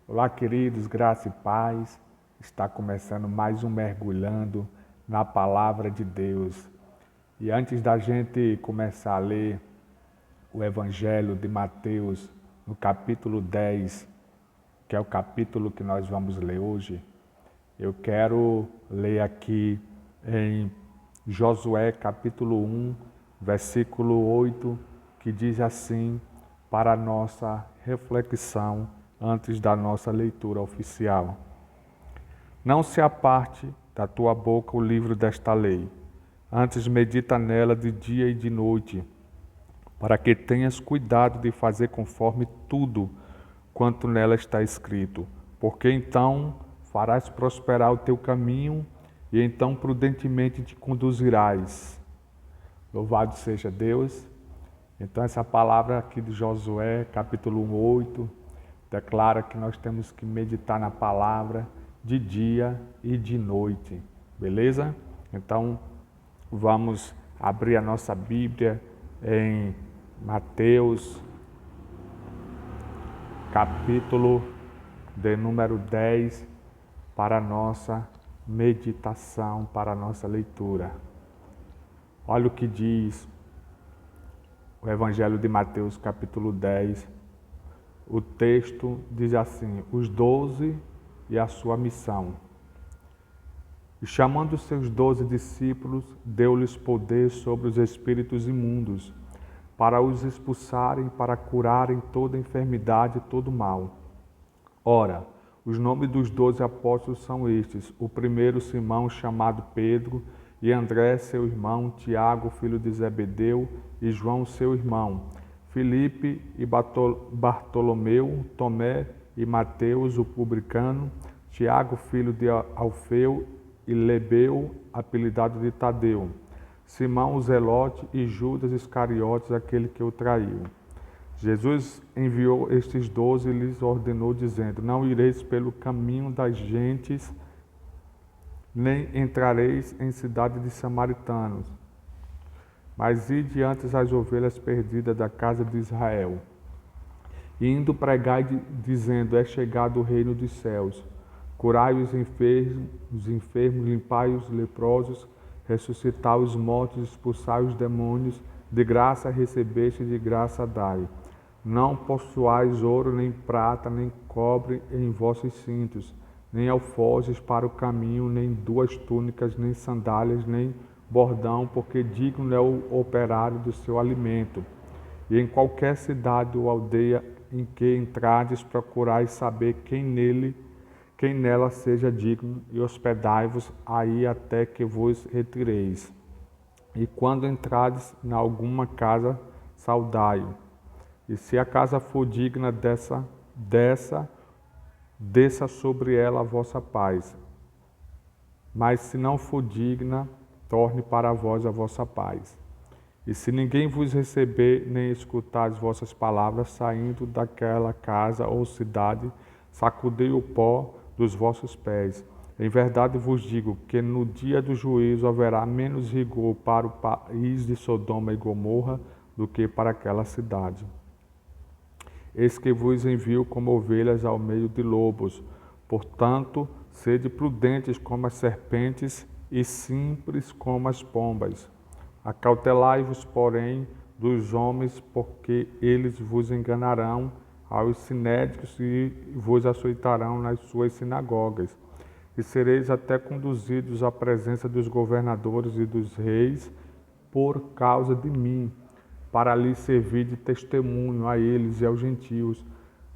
Olá, queridos, graça e paz. Está começando mais um Mergulhando na Palavra de Deus. E antes da gente começar a ler o Evangelho de Mateus, no capítulo 10, que é o capítulo que nós vamos ler hoje, eu quero ler aqui em Josué, capítulo 1, versículo 8, que diz assim, para a nossa reflexão antes da nossa leitura oficial. Não se aparte da tua boca o livro desta lei, antes medita nela de dia e de noite, para que tenhas cuidado de fazer conforme tudo quanto nela está escrito, porque então farás prosperar o teu caminho e então prudentemente te conduzirás. Louvado seja Deus. Então essa palavra aqui de Josué, capítulo 8, declara que nós temos que meditar na palavra de dia e de noite, beleza? Então vamos abrir a nossa Bíblia em Mateus, capítulo de número 10, para a nossa meditação, para a nossa leitura. Olha o que diz o Evangelho de Mateus, capítulo 10. O texto diz assim, os 12 e a sua missão. E chamando os seus 12 discípulos, deu-lhes poder sobre os espíritos imundos, para os expulsarem, para curarem toda enfermidade e todo mal. Ora, os nomes dos 12 apóstolos são estes, o primeiro Simão, chamado Pedro, e André, seu irmão, Tiago, filho de Zebedeu, e João, seu irmão, Filipe e Bartolomeu, Tomé e Mateus, o publicano, Tiago, filho de Alfeu, e Lebeu, apelidado de Tadeu, Simão o Zelote e Judas Iscariotes, aquele que o traiu. Jesus enviou estes 12 e lhes ordenou, dizendo, não ireis pelo caminho das gentes, nem entrareis em cidade de samaritanos, mas ide antes as ovelhas perdidas da casa de Israel. E indo pregai, dizendo, é chegado o reino dos céus. Curai os enfermos, limpai os leprosos, ressuscitai os mortos, expulsai os demônios, de graça recebeste, de graça dai. Não possuais ouro, nem prata, nem cobre em vossos cintos, nem alforjes para o caminho, nem 2 túnicas, nem sandálias, nem bordão, porque digno é o operário do seu alimento. E em qualquer cidade ou aldeia em que entrardes, procurai saber quem nela seja digno, e hospedai-vos aí até que vos retireis. E quando entrardes em alguma casa, saudai-o. E se a casa for digna desça sobre ela a vossa paz. Mas se não for digna, torne para vós a vossa paz. E se ninguém vos receber, nem escutar as vossas palavras, saindo daquela casa ou cidade, sacudei o pó dos vossos pés. Em verdade vos digo que no dia do juízo haverá menos rigor para o país de Sodoma e Gomorra do que para aquela cidade. Eis que vos envio como ovelhas ao meio de lobos. Portanto, sede prudentes como as serpentes e simples como as pombas. Acautelai-vos, porém, dos homens, porque eles vos enganarão aos sinédrios e vos açoitarão nas suas sinagogas. E sereis até conduzidos à presença dos governadores e dos reis por causa de mim, para lhes servir de testemunho a eles e aos gentios.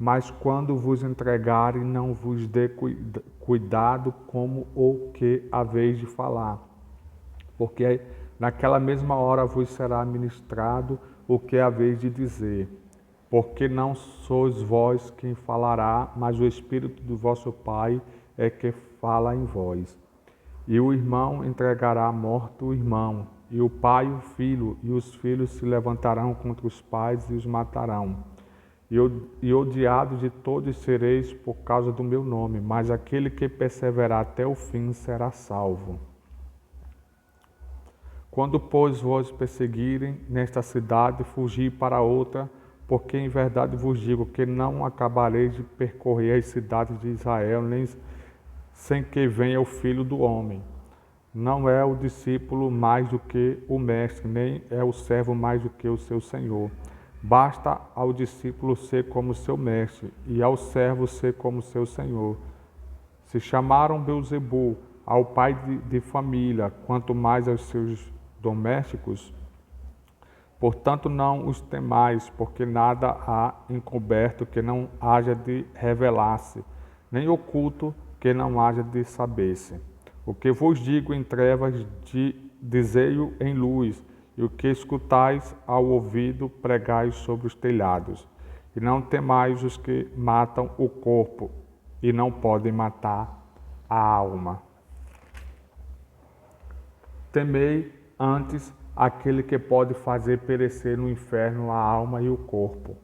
Mas quando vos entregarem, não vos dê cuidado como o que haveis de falar, porque naquela mesma hora vos será ministrado o que haveis de dizer. Porque não sois vós quem falará, mas o Espírito do vosso Pai é que fala em vós. E o irmão entregará à morte o irmão, e o pai o filho, e os filhos se levantarão contra os pais e os matarão. E odiados de todos sereis por causa do meu nome, mas aquele que perseverar até o fim será salvo. Quando, pois, vos perseguirem nesta cidade, fugi para outra, porque em verdade vos digo que não acabareis de percorrer as cidades de Israel, nem sem que venha o Filho do Homem. Não é o discípulo mais do que o mestre, nem é o servo mais do que o seu senhor. Basta ao discípulo ser como seu mestre, e ao servo ser como seu senhor. Se chamaram Beelzebul ao pai de família, quanto mais aos seus domésticos. Portanto, não os temais, porque nada há encoberto que não haja de revelar-se, nem oculto que não haja de saber-se. O que vos digo em trevas, dizei-o em luz, e o que escutais ao ouvido, pregais sobre os telhados. E não temais os que matam o corpo, e não podem matar a alma. Temei antes aquele que pode fazer perecer no inferno a alma e o corpo.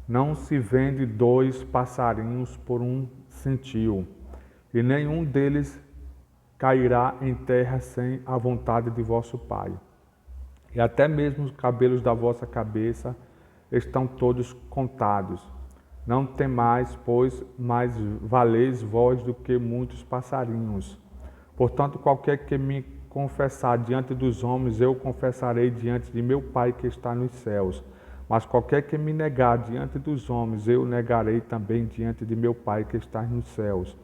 Não se vende 2 passarinhos por um centil, e nenhum deles cairá em terra sem a vontade de vosso Pai. E até mesmo os cabelos da vossa cabeça estão todos contados. Não temais, pois mais valeis vós do que muitos passarinhos. Portanto, qualquer que me confessar diante dos homens, eu confessarei diante de meu Pai que está nos céus. Mas qualquer que me negar diante dos homens, eu negarei também diante de meu Pai que está nos céus.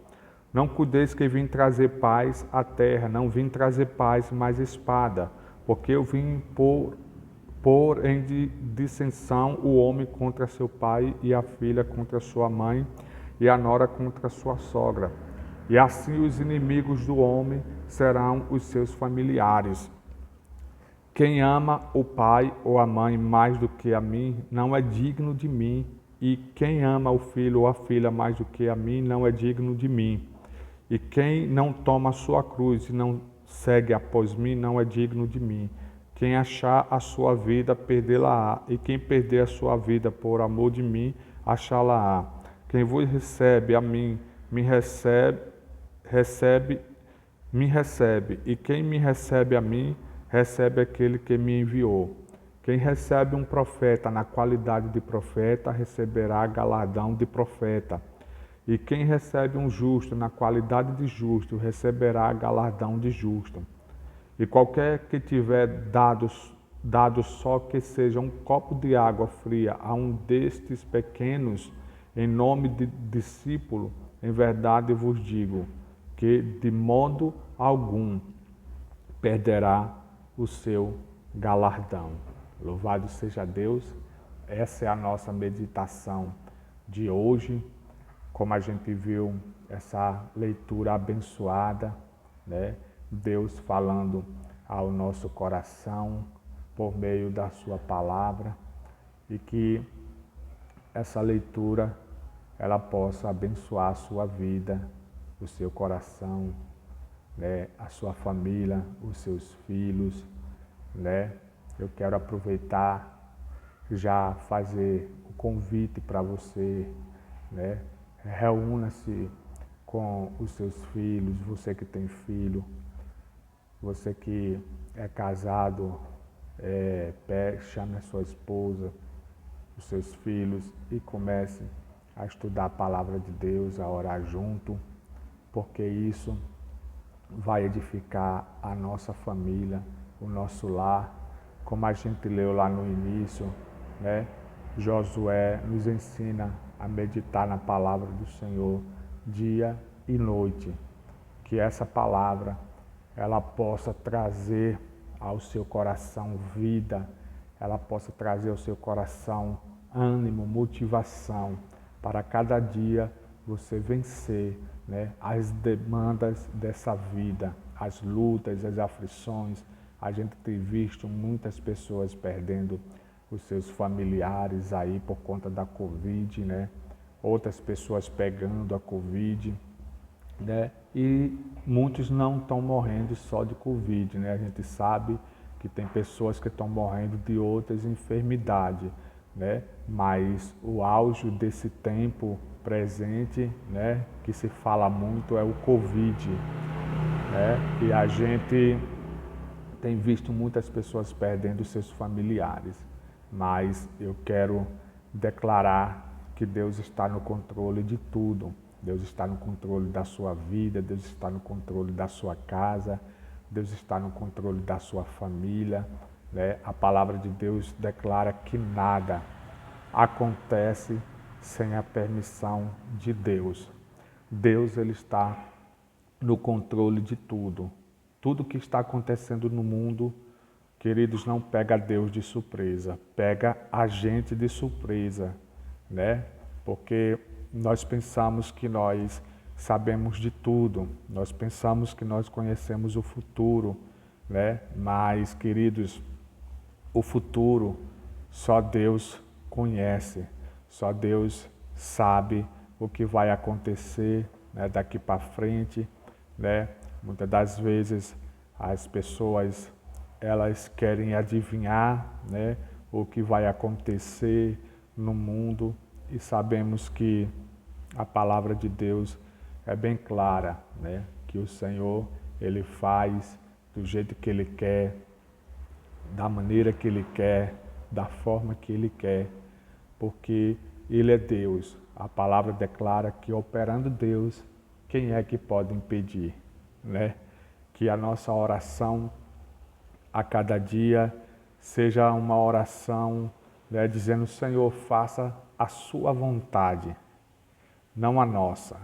Não cuideis que vim trazer paz à terra, não vim trazer paz, mas espada, porque eu vim pôr em dissensão o homem contra seu pai, e a filha contra sua mãe, e a nora contra sua sogra. E assim os inimigos do homem serão os seus familiares. Quem ama o pai ou a mãe mais do que a mim, não é digno de mim, e quem ama o filho ou a filha mais do que a mim, não é digno de mim. E quem não toma a sua cruz e não segue após mim, não é digno de mim. Quem achar a sua vida, perdê-la-á, e quem perder a sua vida por amor de mim, achá-la-á. Quem vos recebe a mim, me recebe, e quem me recebe a mim, recebe aquele que me enviou. Quem recebe um profeta na qualidade de profeta, receberá galardão de profeta. E quem recebe um justo na qualidade de justo, receberá galardão de justo. E qualquer que tiver dado só que seja um copo de água fria a um destes pequenos, em nome de discípulo, em verdade vos digo, que de modo algum perderá o seu galardão. Louvado seja Deus. Essa é a nossa meditação de hoje. Como a gente viu essa leitura abençoada, né? Deus falando ao nosso coração por meio da sua palavra, e que essa leitura ela possa abençoar a sua vida, o seu coração, né? A sua família, os seus filhos, né? Eu quero aproveitar já fazer o convite para você, né? Reúna-se com os seus filhos, você que tem filho, você que é casado, chame a sua esposa, os seus filhos, e comece a estudar a palavra de Deus, a orar junto, porque isso vai edificar a nossa família, o nosso lar, como a gente leu lá no início, né? Josué nos ensina a meditar na palavra do Senhor dia e noite, que essa palavra ela possa trazer ao seu coração vida, ela possa trazer ao seu coração ânimo, motivação, para cada dia você vencer, né, as demandas dessa vida, as lutas, as aflições. A gente tem visto muitas pessoas perdendo os seus familiares aí por conta da Covid, né? Outras pessoas pegando a Covid, né? E muitos não estão morrendo só de Covid, né? A gente sabe que tem pessoas que estão morrendo de outras enfermidades, né? Mas o auge desse tempo presente, né, que se fala muito, é o Covid, né? E a gente tem visto muitas pessoas perdendo seus familiares, mas eu quero declarar que Deus está no controle de tudo. Deus está no controle da sua vida, Deus está no controle da sua casa, Deus está no controle da sua família, né? A palavra de Deus declara que nada acontece sem a permissão de Deus. Deus, ele está no controle de tudo. Tudo que está acontecendo no mundo, queridos, não pega Deus de surpresa, pega a gente de surpresa, né? Porque nós pensamos que nós sabemos de tudo, nós pensamos que nós conhecemos o futuro, né? Mas, queridos, o futuro só Deus conhece, só Deus sabe o que vai acontecer, né, daqui para frente, né? Muitas das vezes as pessoas elas querem adivinhar, né, o que vai acontecer no mundo, e sabemos que a palavra de Deus é bem clara, né, que o Senhor ele faz do jeito que ele quer, da maneira que ele quer, da forma que ele quer, porque ele é Deus. A palavra declara que operando Deus, quem é que pode impedir, né? Que a nossa oração a cada dia seja uma oração, né, dizendo: Senhor, faça a sua vontade, não a nossa,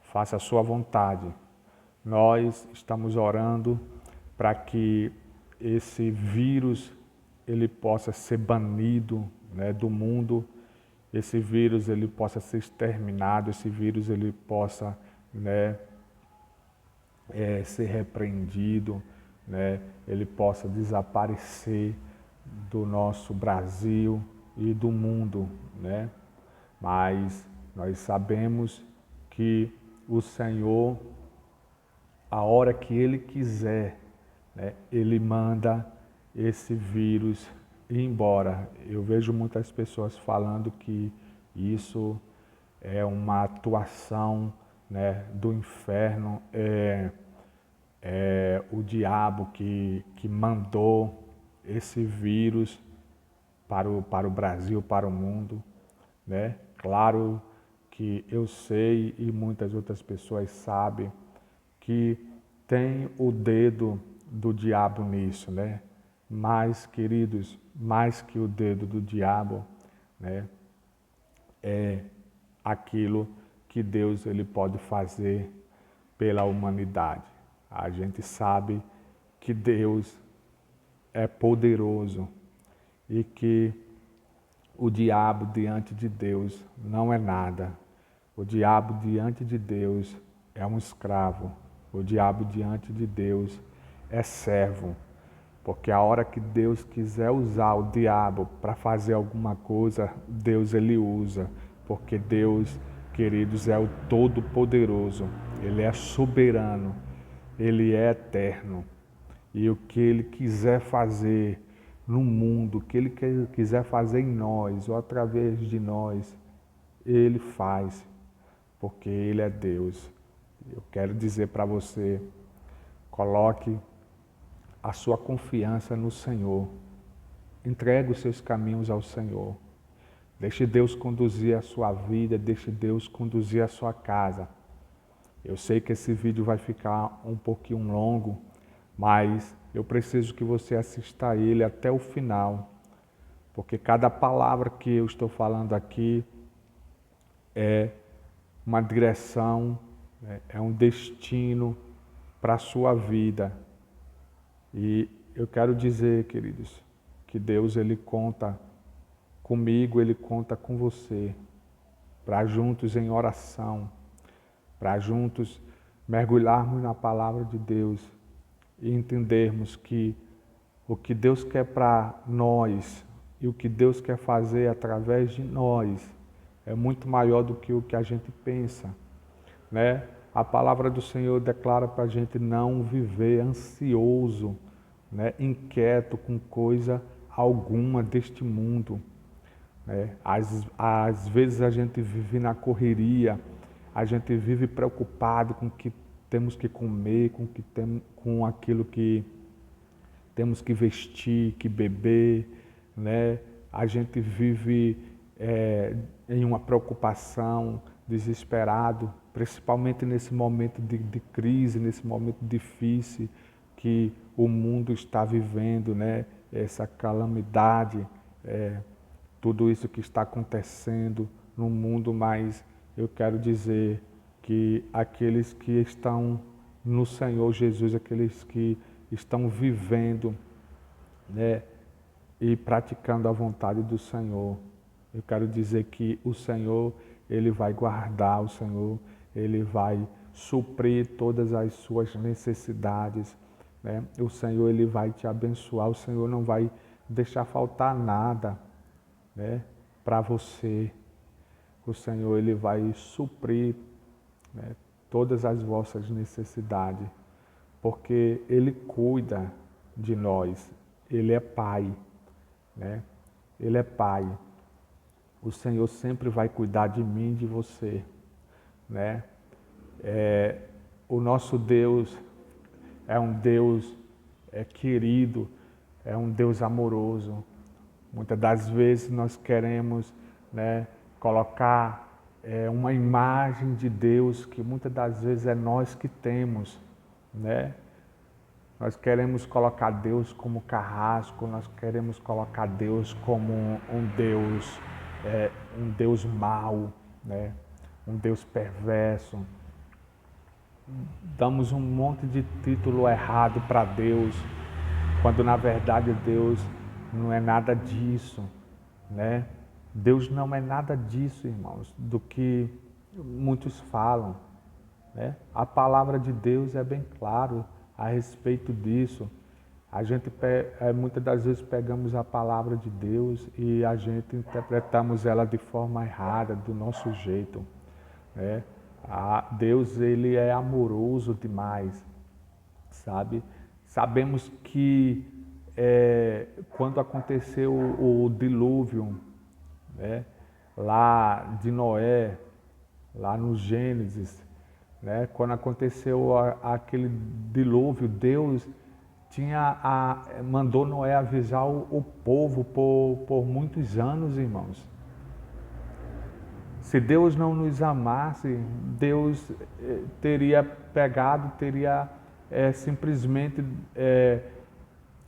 faça a sua vontade. Nós estamos orando para que esse vírus ele possa ser banido, né, do mundo, esse vírus ele possa ser exterminado, esse vírus ele possa, né, ser repreendido, né, ele possa desaparecer do nosso Brasil e do mundo, né? Mas nós sabemos que o Senhor, a hora que Ele quiser, né, Ele manda esse vírus ir embora. Eu vejo muitas pessoas falando que isso é uma atuação, né, do inferno, é o diabo que mandou esse vírus para o Brasil, para o mundo, né? Claro que eu sei e muitas outras pessoas sabem que tem o dedo do diabo nisso, né? Mas, queridos, mais que o dedo do diabo, né, é aquilo que Deus ele pode fazer pela humanidade. A gente sabe que Deus é poderoso e que o diabo diante de Deus não é nada. O diabo diante de Deus é um escravo. O diabo diante de Deus é servo. Porque a hora que Deus quiser usar o diabo para fazer alguma coisa, Deus ele usa. Porque Deus, queridos, é o Todo-Poderoso. Ele é soberano. Ele é eterno. E o que Ele quiser fazer no mundo, o que Ele quiser fazer em nós ou através de nós, Ele faz, porque Ele é Deus. Eu quero dizer para você, coloque a sua confiança no Senhor. Entregue os seus caminhos ao Senhor. Deixe Deus conduzir a sua vida, deixe Deus conduzir a sua casa. Eu sei que esse vídeo vai ficar um pouquinho longo, mas eu preciso que você assista a ele até o final, porque cada palavra que eu estou falando aqui é uma direção, é um destino para a sua vida. E eu quero dizer, queridos, que Deus ele conta comigo, ele conta com você, para juntos em oração, para juntos mergulharmos na palavra de Deus e entendermos que o que Deus quer para nós e o que Deus quer fazer através de nós é muito maior do que o que a gente pensa, né? A palavra do Senhor declara para a gente não viver ansioso, né? Inquieto com coisa alguma deste mundo, né? Às vezes a gente vive na correria, a gente vive preocupado com o que temos que comer, com aquilo que temos que vestir, que beber, né? A gente vive em uma preocupação, desesperado, principalmente nesse momento de crise, nesse momento difícil que o mundo está vivendo, né? Essa calamidade, tudo isso que está acontecendo no mundo, mas eu quero dizer que aqueles que estão no Senhor Jesus, aqueles que estão vivendo, né, e praticando a vontade do Senhor, eu quero dizer que o Senhor, Ele vai guardar, o Senhor, Ele vai suprir todas as suas necessidades, né? O Senhor, Ele vai te abençoar, o Senhor não vai deixar faltar nada, né, para você. O Senhor, Ele vai suprir, né, todas as vossas necessidades, porque Ele cuida de nós, Ele é Pai, né? Ele é Pai. O Senhor sempre vai cuidar de mim e de você, né? O nosso Deus é um Deus querido, é um Deus amoroso. Muitas das vezes nós queremos, né, colocar uma imagem de Deus que muitas das vezes é nós que temos, né? Nós queremos colocar Deus como carrasco, nós queremos colocar Deus como um Deus mau, né? Um Deus perverso. Damos um monte de título errado para Deus, quando na verdade Deus não é nada disso, né? Deus não é nada disso, irmãos, do que muitos falam, né? A palavra de Deus é bem claro a respeito disso. A gente muitas das vezes pegamos a palavra de Deus e a gente interpretamos ela de forma errada, do nosso jeito, né? Deus, Ele é amoroso demais, sabe? Sabemos que quando aconteceu o dilúvio, né, lá de Noé, lá no Gênesis, né, quando aconteceu aquele dilúvio, Deus mandou Noé avisar o povo por muitos anos, irmãos. Se Deus não nos amasse, Deus teria pegado, teria simplesmente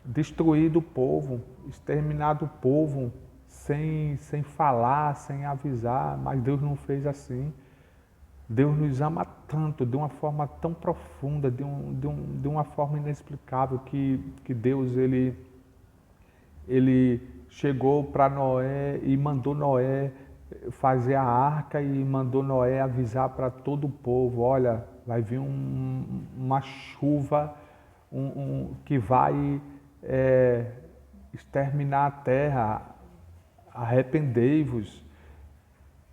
destruído o povo, exterminado o povo, sem falar, sem avisar, mas Deus não fez assim. Deus nos ama tanto, de uma forma tão profunda, de uma forma inexplicável, que Deus ele chegou para Noé e mandou Noé fazer a arca e mandou Noé avisar para todo o povo: olha, vai vir uma chuva que vai exterminar a terra, arrependei-vos.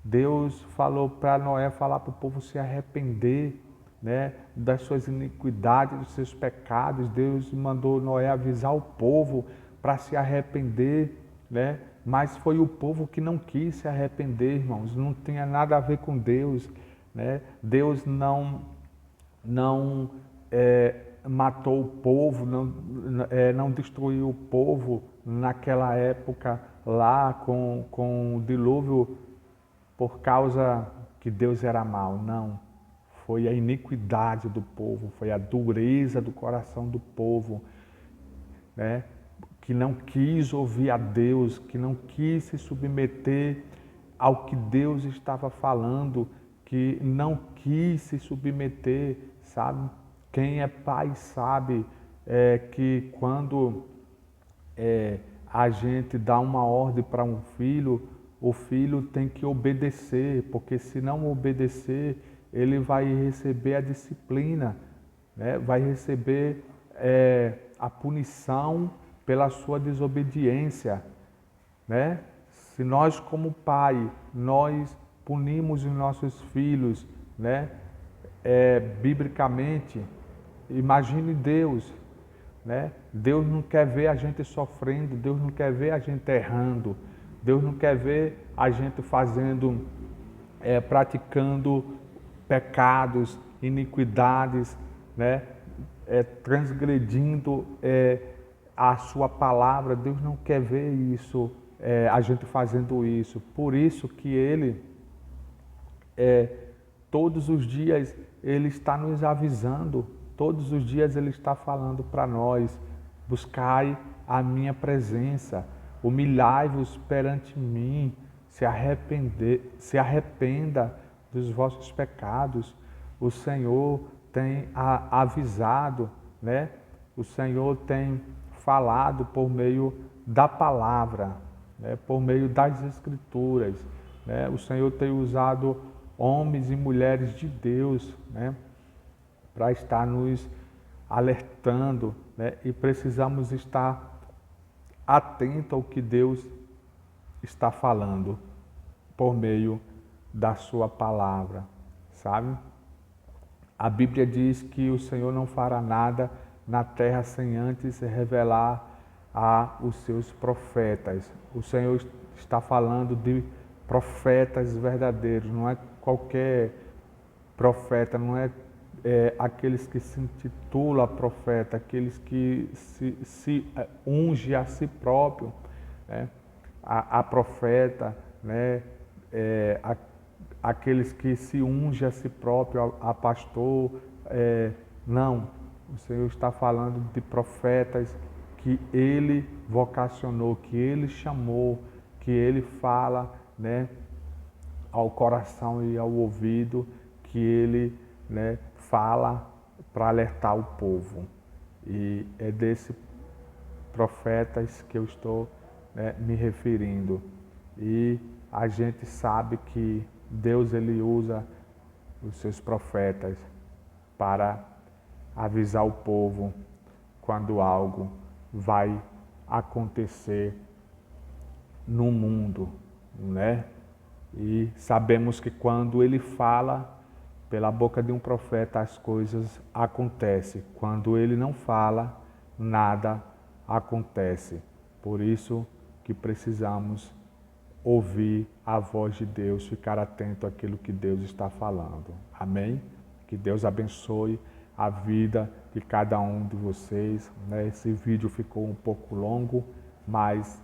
Deus falou para Noé falar para o povo se arrepender, né, das suas iniquidades, dos seus pecados. Deus mandou Noé avisar o povo para se arrepender, né? Mas foi o povo que não quis se arrepender, irmãos. Não tinha nada a ver com Deus, né? Deus não matou o povo, não destruiu o povo naquela época lá com o dilúvio por causa que Deus era mau. Não. Foi a iniquidade do povo, foi a dureza do coração do povo, né, que não quis ouvir a Deus, que não quis se submeter ao que Deus estava falando, que não quis se submeter, sabe? Quem é pai sabe que quando a gente dá uma ordem para um filho, o filho tem que obedecer, porque se não obedecer, ele vai receber a disciplina, né? Vai receber a punição pela sua desobediência, né? Se nós como pai, nós punimos os nossos filhos, né, biblicamente, imagine Deus, né? Deus não quer ver a gente sofrendo, Deus não quer ver a gente errando, Deus não quer ver a gente fazendo, praticando pecados, iniquidades, né? Transgredindo a sua palavra. Deus não quer ver isso a gente fazendo isso. Por isso que Ele, todos os dias, Ele está nos avisando, todos os dias Ele está falando para nós: buscai a minha presença, humilhai-vos perante mim, se arrependa dos vossos pecados. O Senhor tem avisado, né? O Senhor tem falado por meio da palavra, né? Por meio das Escrituras, né? O Senhor tem usado homens e mulheres de Deus, né? Para estar nos alertando, né? E precisamos estar atentos ao que Deus está falando por meio da sua palavra, sabe? A Bíblia diz que o Senhor não fará nada na terra sem antes revelar a os seus profetas. O Senhor está falando de profetas verdadeiros, não é qualquer profeta, não é, aqueles que se intitulam profeta, aqueles que se unge a si próprio, né? A profeta, né? Aqueles que se ungem a si próprio, a pastor, não. O Senhor está falando de profetas que Ele vocacionou, que Ele chamou, que Ele fala, né, ao coração e ao ouvido, que Ele, né, fala para alertar o povo. E é desses profetas que eu estou, né, me referindo. E a gente sabe que Deus, Ele usa os seus profetas para avisar o povo quando algo vai acontecer no mundo, né? E sabemos que quando Ele fala pela boca de um profeta, as coisas acontecem. Quando Ele não fala, nada acontece. Por isso que precisamos ouvir a voz de Deus, ficar atento àquilo que Deus está falando. Amém? Que Deus abençoe a vida de cada um de vocês, né? Esse vídeo ficou um pouco longo, mas